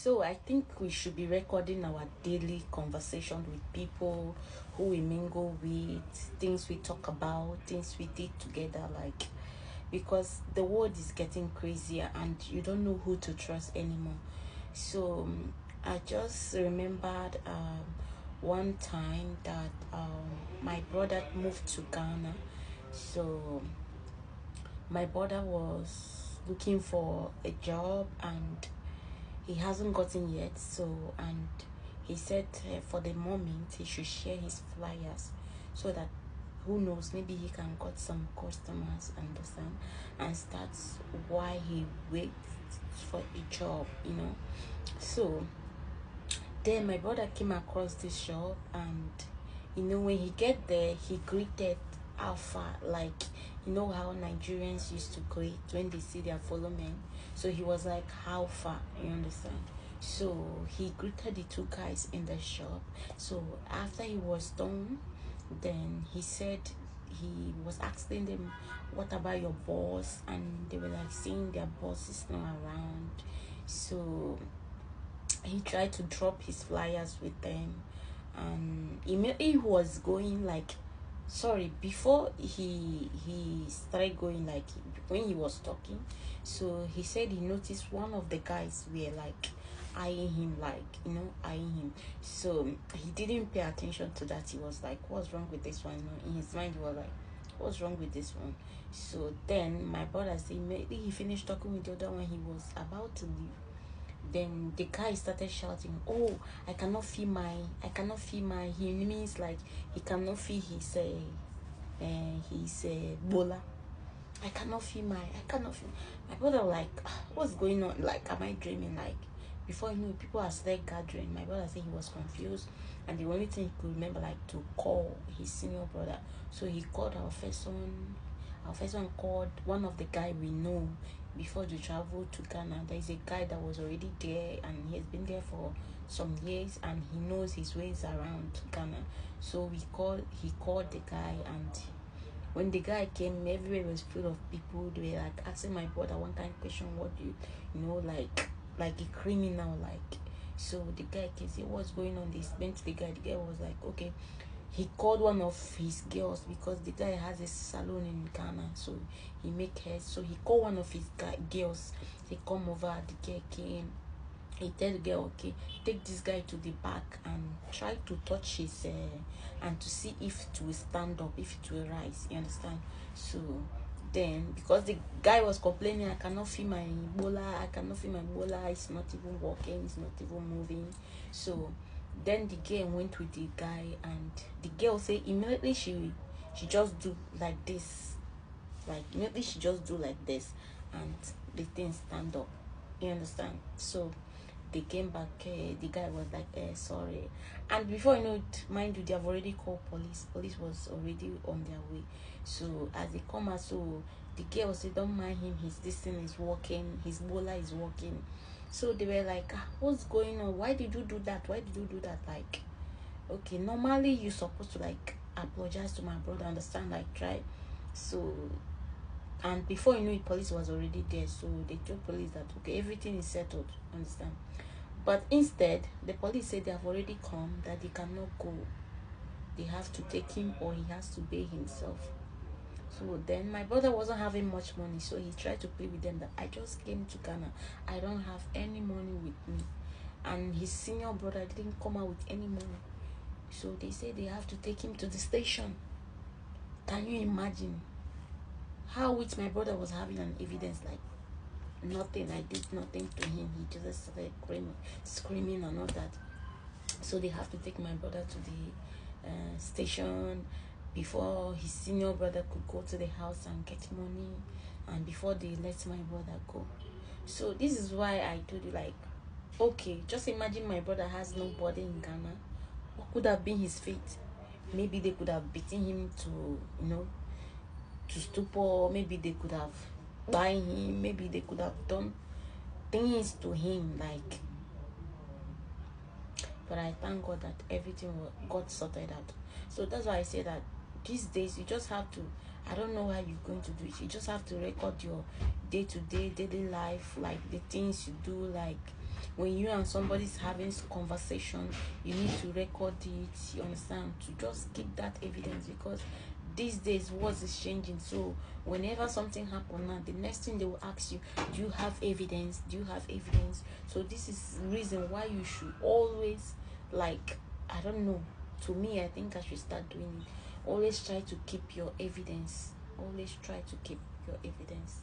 So I think we should be recording our daily conversation with people who we mingle with, things we talk about, things we did together, like, because the world is getting crazier and you don't know who to trust anymore. So I just remembered one time that my brother moved to Ghana. So my brother was looking for a job and he hasn't gotten yet. So, and he said for the moment he should share his flyers so that who knows, maybe he can get some customers, understand, and that's why he waits for a job, So then my brother came across this shop, and when he get there, he greeted Alpha, like, how Nigerians used to greet when they see their fellow men. So he was like, how far, you understand? So he greeted the two guys in the shop. So after he was done, then he said, he was asking them, what about your boss? And they were like saying their boss is not around. So he tried to drop his flyers with them, and immediately he was going, like, sorry, before he started going, like, when he was talking, so he said he noticed one of the guys were like eyeing him, like, eyeing him. So he didn't pay attention to that. He was like, what's wrong with this one? In his mind he was like, what's wrong with this one? So then my brother said immediately he finished talking with the other one, he was about to leave. Then the guy started shouting, oh, I cannot feel my, he means like he cannot feel his bola. I cannot feel my brother, like, what's going on? Like, am I dreaming? Like, before you know, people are still gathering. My brother said he was confused, and the only thing he could remember, like, to call his senior brother. So he called our first one. Our first one called one of the guy we know before they traveled to Ghana. There is a guy that was already there, and he has been there for some years, and he knows his ways around Ghana. So he called the guy, and when the guy came, everywhere was full of people. They were like asking my brother one kind of question, what do you like a criminal, like. So the guy can say what's going on. They went to the guy. The guy was like, okay. He called one of his girls, because the guy has a salon in Ghana, so he make hair. So he called one of his girls. They come over. The girl came. He tell the girl, okay, take this guy to the back and try to touch his and to see if it will stand up, if it will rise. You understand? So then, because the guy was complaining, I cannot feel my bola, it's not even walking, it's not even moving. So then the girl went with the guy, and the girl said immediately she just do like this, like immediately she just do like this, and the thing stand up. You understand? So they came back. The guy was like, sorry. And before you know it, mind you, they have already called police. Police was already on their way. So as they come out, so the girl said, don't mind him, this thing is working, his bola is working. So they were like, what's going on? Why did you do that? Like, okay, normally you're supposed to like apologize to my brother, understand, like, try. So, and before you know it, police was already there. So they told police that, okay, everything is settled, understand. But instead, the police said they have already come, that they cannot go. They have to take him, or he has to pay himself. So then my brother wasn't having much money, so he tried to plead with them that I just came to Ghana, I don't have any money with me. And his senior brother didn't come out with any money. So they said they have to take him to the station. Can you imagine how which my brother was having an evidence, like, nothing, I did nothing to him, he just started screaming and all that. So they have to take my brother to the station before his senior brother could go to the house and get money, and before they let my brother go. So this is why I told you, like, okay, just imagine my brother has nobody in Ghana. What could have been his fate? Maybe they could have beaten him to stupor. Maybe they could have buy him. Maybe they could have done things to him, like. But I thank God that everything got sorted out. So that's why I say that these days you just have to, I don't know how you're going to do it, you just have to record your day-to-day daily life, like the things you do, like when you and somebody's having conversation, you need to record it, you understand, to just keep that evidence, because these days words is changing. So whenever something happen now, the next thing they will ask you, do you have evidence, do you have evidence? So this is reason why you should always, like, I don't know, to me, I think I should start doing it. Always try to keep your evidence. Always try to keep your evidence.